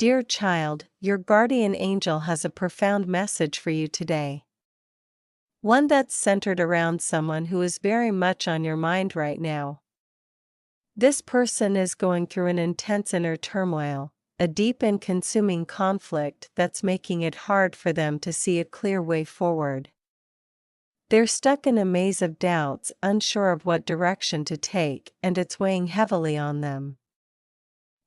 Dear child, your guardian angel has a profound message for you today. One that's centered around someone who is very much on your mind right now. This person is going through an intense inner turmoil, a deep and consuming conflict that's making it hard for them to see a clear way forward. They're stuck in a maze of doubts, unsure of what direction to take, and it's weighing heavily on them.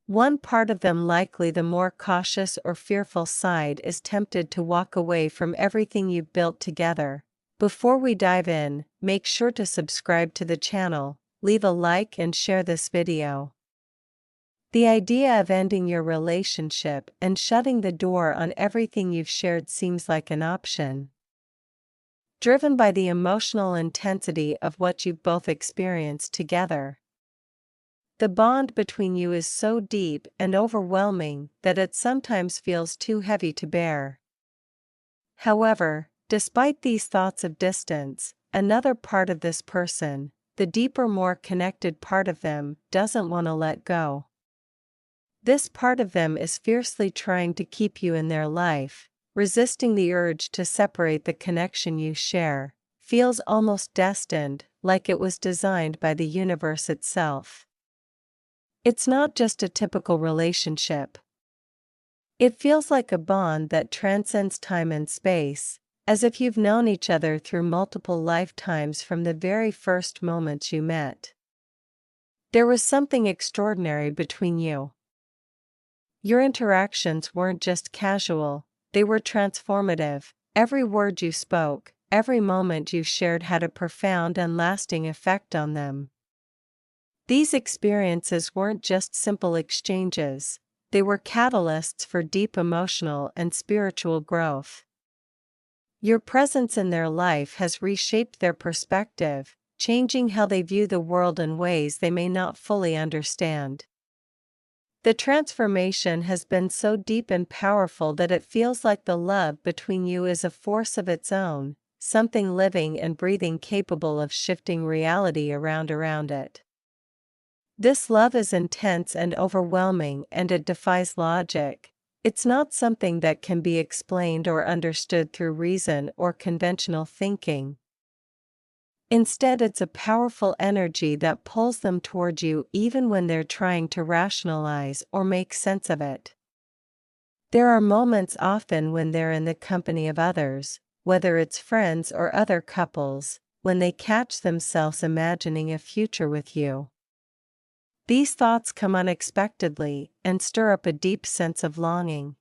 One part of them, likely the more cautious or fearful side, is tempted to walk away from everything you've built together. Before we dive in, make sure to subscribe to the channel, leave a like and share this video. The idea of ending your relationship and shutting the door on everything you've shared seems like an option. Driven by the emotional intensity of what you've both experienced together. The bond between you is so deep and overwhelming that it sometimes feels too heavy to bear. However, despite these thoughts of distance, another part of this person, the deeper, more connected part of them, doesn't want to let go. This part of them is fiercely trying to keep you in their life, resisting the urge to separate the connection you share, feels almost destined, like it was designed by the universe itself. It's not just a typical relationship. It feels like a bond that transcends time and space, as if you've known each other through multiple lifetimes from the very first moments you met. There was something extraordinary between you. Your interactions weren't just casual, they were transformative. Every word you spoke, every moment you shared had a profound and lasting effect on them. These experiences weren't just simple exchanges, they were catalysts for deep emotional and spiritual growth. Your presence in their life has reshaped their perspective, changing how they view the world in ways they may not fully understand. The transformation has been so deep and powerful that it feels like the love between you is a force of its own, something living and breathing, capable of shifting reality around it. This love is intense and overwhelming, and it defies logic. It's not something that can be explained or understood through reason or conventional thinking. Instead, it's a powerful energy that pulls them toward you even when they're trying to rationalize or make sense of it. There are moments, often when they're in the company of others, whether it's friends or other couples, when they catch themselves imagining a future with you. These thoughts come unexpectedly and stir up a deep sense of longing.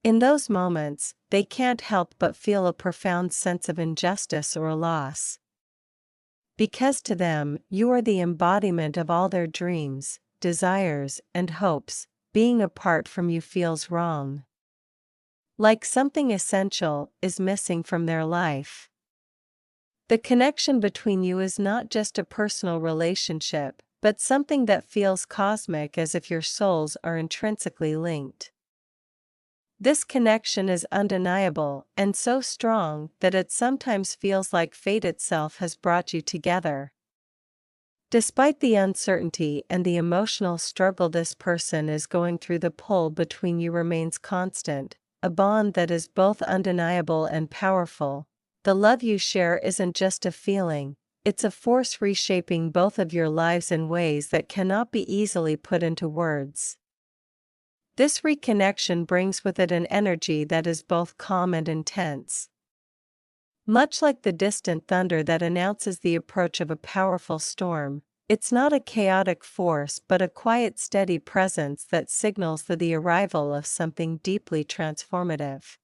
In those moments, they can't help but feel a profound sense of injustice or loss. Because to them, you are the embodiment of all their dreams, desires, and hopes. Being apart from you feels wrong. Like something essential is missing from their life. The connection between you is not just a personal relationship, but something that feels cosmic, as if your souls are intrinsically linked. This connection is undeniable and so strong that it sometimes feels like fate itself has brought you together. Despite the uncertainty and the emotional struggle this person is going through, the pull between you remains constant, a bond that is both undeniable and powerful. The love you share isn't just a feeling. It's a force reshaping both of your lives in ways that cannot be easily put into words. This reconnection brings with it an energy that is both calm and intense. Much like the distant thunder that announces the approach of a powerful storm, it's not a chaotic force but a quiet, steady presence that signals the arrival of something deeply transformative.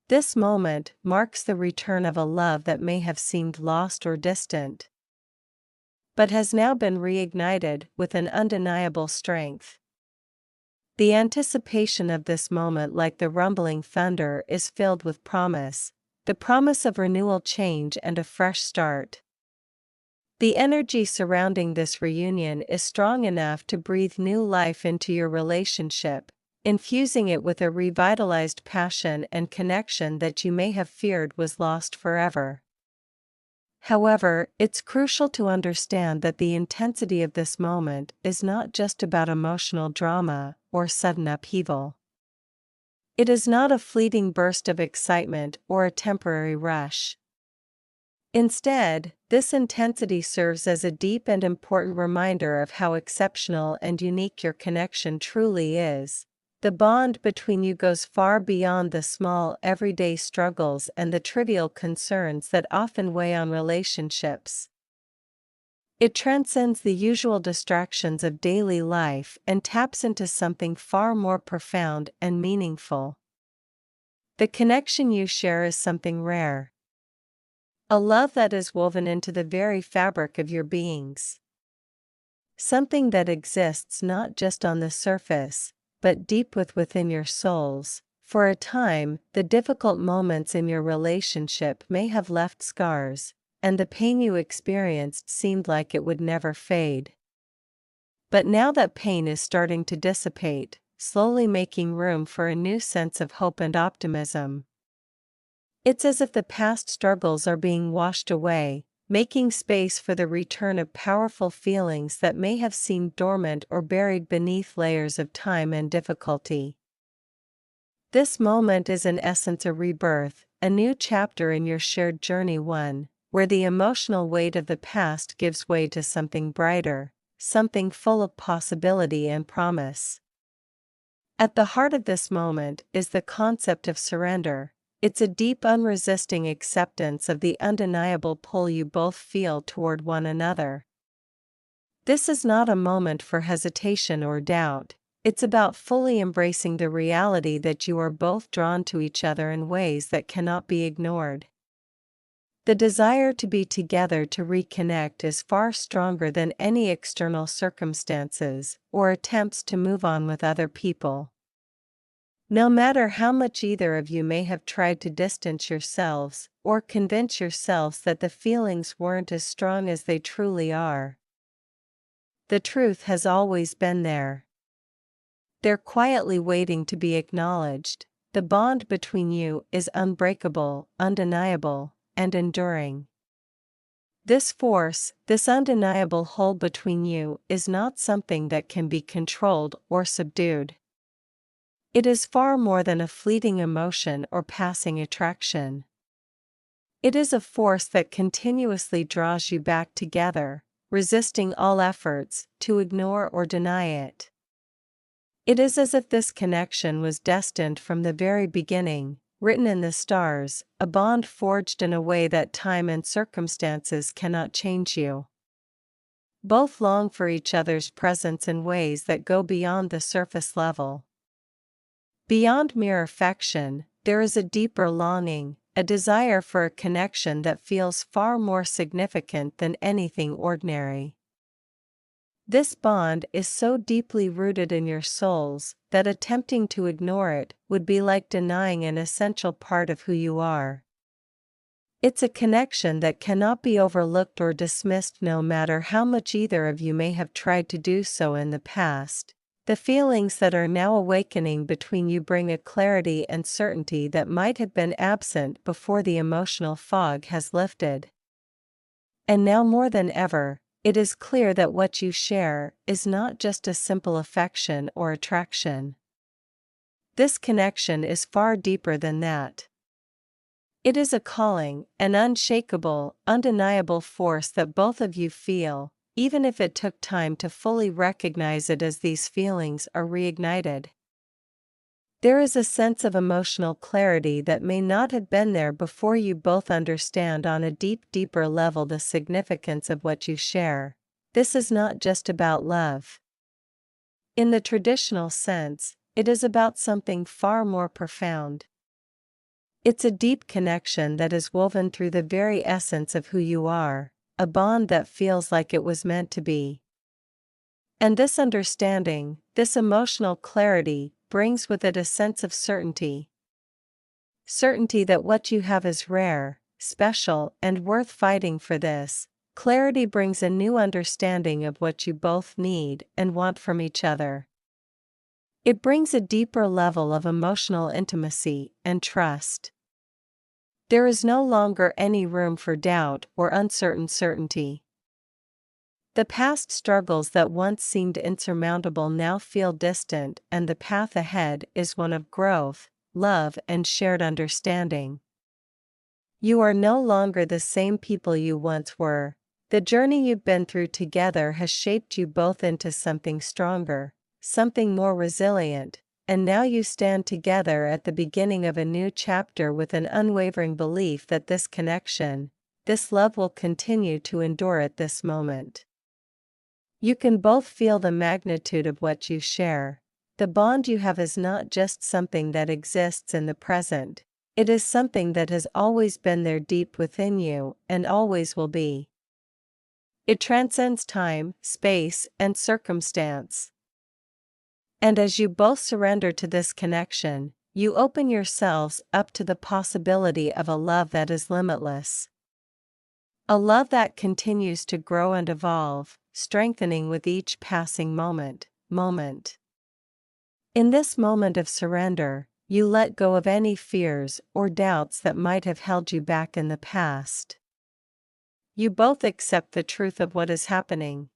This moment marks the return of a love that may have seemed lost or distant, but has now been reignited with an undeniable strength. The anticipation of this moment, like the rumbling thunder, is filled with promise, the promise of renewal, change, and a fresh start. The energy surrounding this reunion is strong enough to breathe new life into your relationship, infusing it with a revitalized passion and connection that you may have feared was lost forever. However, it's crucial to understand that the intensity of this moment is not just about emotional drama or sudden upheaval. It is not a fleeting burst of excitement or a temporary rush. Instead, this intensity serves as a deep and important reminder of how exceptional and unique your connection truly is. The bond between you goes far beyond the small, everyday struggles and the trivial concerns that often weigh on relationships. It transcends the usual distractions of daily life and taps into something far more profound and meaningful. The connection you share is something rare. A love that is woven into the very fabric of your beings. Something that exists not just on the surface, but deep within your souls. For a time, the difficult moments in your relationship may have left scars, and the pain you experienced seemed like it would never fade. But now that pain is starting to dissipate, slowly making room for a new sense of hope and optimism. It's as if the past struggles are being washed away, making space for the return of powerful feelings that may have seemed dormant or buried beneath layers of time and difficulty. This moment is in essence a rebirth, a new chapter in your shared journey, one where the emotional weight of the past gives way to something brighter, something full of possibility and promise. At the heart of this moment is the concept of surrender. It's a deep, unresisting acceptance of the undeniable pull you both feel toward one another. This is not a moment for hesitation or doubt. It's about fully embracing the reality that you are both drawn to each other in ways that cannot be ignored. The desire to be together to reconnect is far stronger than any external circumstances or attempts to move on with other people. No matter how much either of you may have tried to distance yourselves or convince yourselves that the feelings weren't as strong as they truly are, the truth has always been there. They're quietly waiting to be acknowledged. The bond between you is unbreakable, undeniable, and enduring. This force, this undeniable hold between you, is not something that can be controlled or subdued. It is far more than a fleeting emotion or passing attraction. It is a force that continuously draws you back together, resisting all efforts to ignore or deny it. It is as if this connection was destined from the very beginning, written in the stars, a bond forged in a way that time and circumstances cannot change you. Both long for each other's presence in ways that go beyond the surface level. Beyond mere affection, there is a deeper longing, a desire for a connection that feels far more significant than anything ordinary. This bond is so deeply rooted in your souls that attempting to ignore it would be like denying an essential part of who you are. It's a connection that cannot be overlooked or dismissed, no matter how much either of you may have tried to do so in the past. The feelings that are now awakening between you bring a clarity and certainty that might have been absent before the emotional fog has lifted. And now more than ever, it is clear that what you share is not just a simple affection or attraction. This connection is far deeper than that. It is a calling, an unshakable, undeniable force that both of you feel, even if it took time to fully recognize it as these feelings are reignited. There is a sense of emotional clarity that may not have been there before you both understand on a deeper level the significance of what you share. This is not just about love. In the traditional sense, it is about something far more profound. It's a deep connection that is woven through the very essence of who you are, a bond that feels like it was meant to be. And this understanding, this emotional clarity, brings with it a sense of certainty. Certainty that what you have is rare, special, and worth fighting for. This clarity brings a new understanding of what you both need and want from each other. It brings a deeper level of emotional intimacy and trust. There is no longer any room for doubt or uncertain certainty. The past struggles that once seemed insurmountable now feel distant, and the path ahead is one of growth, love, and shared understanding. You are no longer the same people you once were. The journey you've been through together has shaped you both into something stronger, something more resilient, and now you stand together at the beginning of a new chapter with an unwavering belief that this connection, this love will continue to endure at this moment. You can both feel the magnitude of what you share. The bond you have is not just something that exists in the present, it is something that has always been there deep within you and always will be. It transcends time, space, and circumstance. And as you both surrender to this connection, you open yourselves up to the possibility of a love that is limitless. A love that continues to grow and evolve, strengthening with each passing moment. In this moment of surrender, you let go of any fears or doubts that might have held you back in the past. You both accept the truth of what is happening.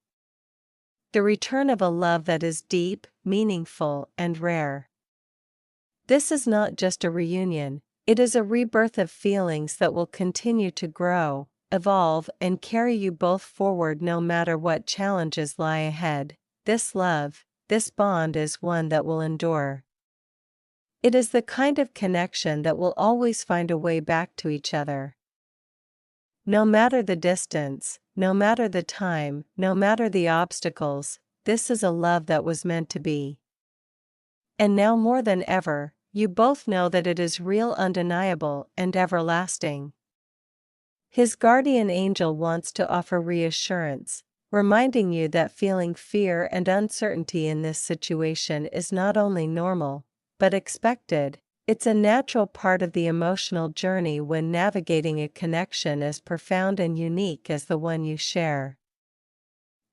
The return of a love that is deep, meaningful, and rare. This is not just a reunion, it is a rebirth of feelings that will continue to grow, evolve, and carry you both forward no matter what challenges lie ahead. This love, this bond is one that will endure. It is the kind of connection that will always find a way back to each other. No matter the distance, no matter the time, no matter the obstacles, this is a love that was meant to be. And now more than ever, you both know that it is real, undeniable, and everlasting. His guardian angel wants to offer reassurance, reminding you that feeling fear and uncertainty in this situation is not only normal, but expected. It's a natural part of the emotional journey when navigating a connection as profound and unique as the one you share.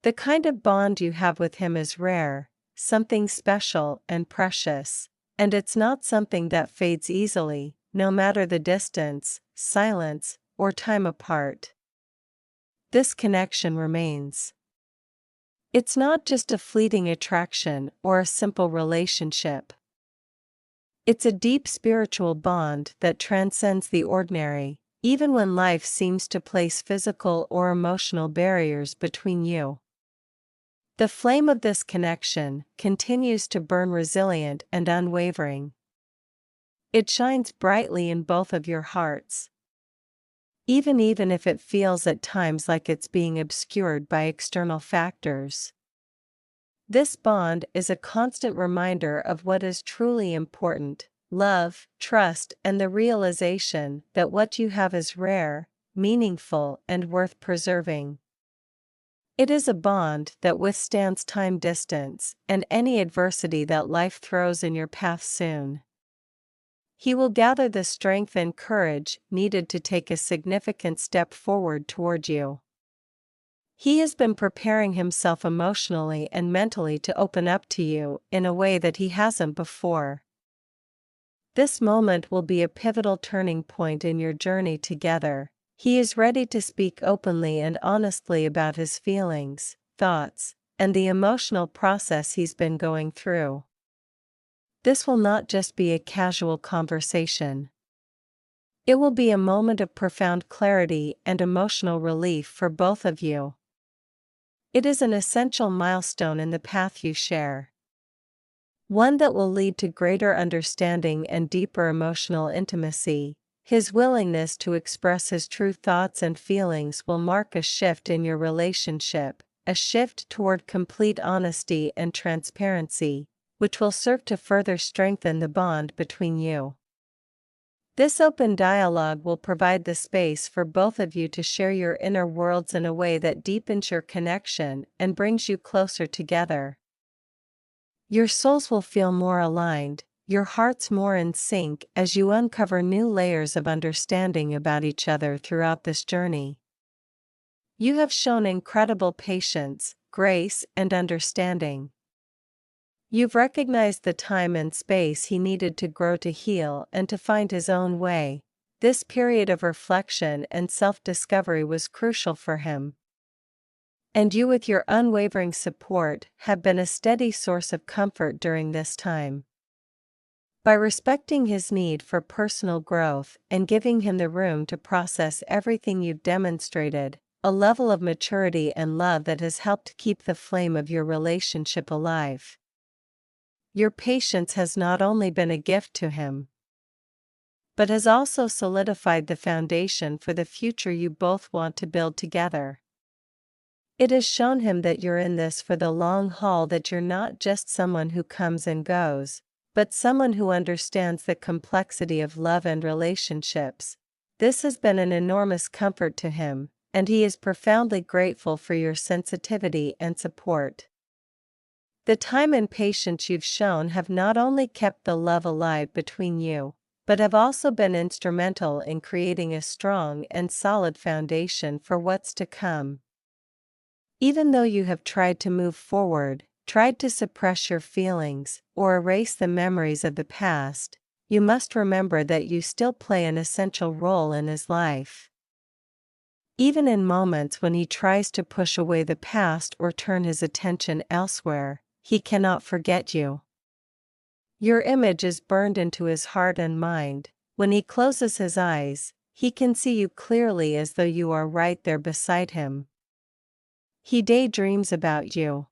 The kind of bond you have with him is rare, something special and precious, and it's not something that fades easily, no matter the distance, silence, or time apart. This connection remains. It's not just a fleeting attraction or a simple relationship. It's a deep spiritual bond that transcends the ordinary, even when life seems to place physical or emotional barriers between you. The flame of this connection continues to burn resilient and unwavering. It shines brightly in both of your hearts. Even if it feels at times like it's being obscured by external factors. This bond is a constant reminder of what is truly important: love, trust, and the realization that what you have is rare, meaningful, and worth preserving. It is a bond that withstands time, distance, and any adversity that life throws in your path soon. He will gather the strength and courage needed to take a significant step forward toward you. He has been preparing himself emotionally and mentally to open up to you in a way that he hasn't before. This moment will be a pivotal turning point in your journey together. He is ready to speak openly and honestly about his feelings, thoughts, and the emotional process he's been going through. This will not just be a casual conversation. It will be a moment of profound clarity and emotional relief for both of you. It is an essential milestone in the path you share. One that will lead to greater understanding and deeper emotional intimacy. His willingness to express his true thoughts and feelings will mark a shift in your relationship, a shift toward complete honesty and transparency, which will serve to further strengthen the bond between you. This open dialogue will provide the space for both of you to share your inner worlds in a way that deepens your connection and brings you closer together. Your souls will feel more aligned, your hearts more in sync as you uncover new layers of understanding about each other throughout this journey. You have shown incredible patience, grace, and understanding. You've recognized the time and space he needed to grow, to heal, and to find his own way, This period of reflection and self-discovery was crucial for him. And you, with your unwavering support, have been a steady source of comfort during this time. By respecting his need for personal growth and giving him the room to process everything you've demonstrated, a level of maturity and love that has helped keep the flame of your relationship alive. Your patience has not only been a gift to him, but has also solidified the foundation for the future you both want to build together. It has shown him that you're in this for the long haul, that you're not just someone who comes and goes, but someone who understands the complexity of love and relationships. This has been an enormous comfort to him, and he is profoundly grateful for your sensitivity and support. The time and patience you've shown have not only kept the love alive between you, but have also been instrumental in creating a strong and solid foundation for what's to come. Even though you have tried to move forward, tried to suppress your feelings, or erase the memories of the past, you must remember that you still play an essential role in his life. Even in moments when he tries to push away the past or turn his attention elsewhere, he cannot forget you. Your image is burned into his heart and mind. When he closes his eyes, he can see you clearly, as though you are right there beside him. He daydreams about you.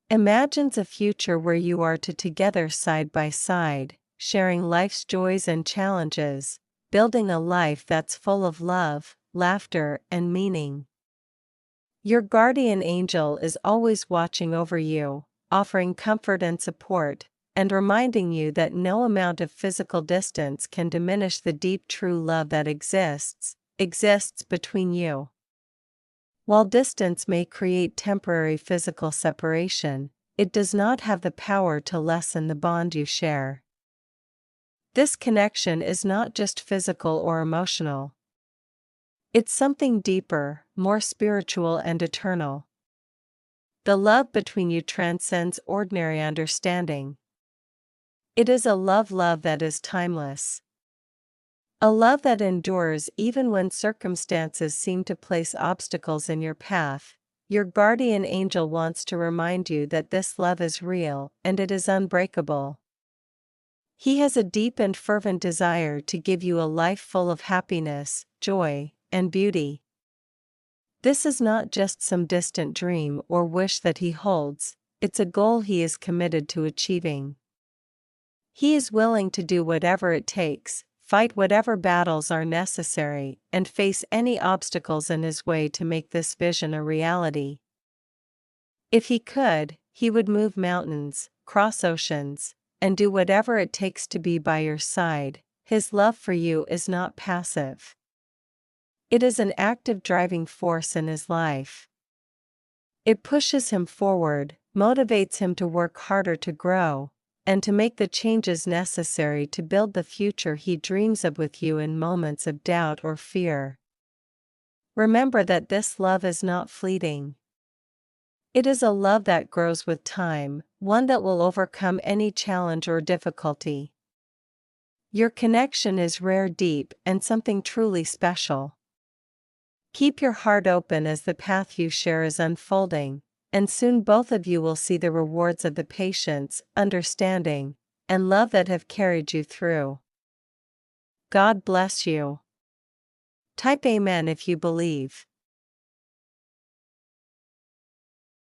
Imagines a future where you are together side by side, sharing life's joys and challenges, building a life that's full of love, laughter, and meaning. Your guardian angel is always watching over you, offering comfort and support, and reminding you that no amount of physical distance can diminish the deep true love that exists between you. While distance may create temporary physical separation, it does not have the power to lessen the bond you share. This connection is not just physical or emotional. It's something deeper, more spiritual and eternal. The love between you transcends ordinary understanding. It is a love that is timeless. A love that endures even when circumstances seem to place obstacles in your path. Your guardian angel wants to remind you that this love is real and it is unbreakable. He has a deep and fervent desire to give you a life full of happiness, joy, and beauty. This is not just some distant dream or wish that he holds, it's a goal he is committed to achieving. He is willing to do whatever it takes, fight whatever battles are necessary, and face any obstacles in his way to make this vision a reality. If he could, he would move mountains, cross oceans, and do whatever it takes to be by your side. His love for you is not passive. It is an active driving force in his life. It pushes him forward, motivates him to work harder to grow, and to make the changes necessary to build the future he dreams of with you in moments of doubt or fear. Remember that this love is not fleeting. It is a love that grows with time, one that will overcome any challenge or difficulty. Your connection is rare, deep, and something truly special. Keep your heart open as the path you share is unfolding, and soon both of you will see the rewards of the patience, understanding, and love that have carried you through. God bless you. Type Amen if you believe.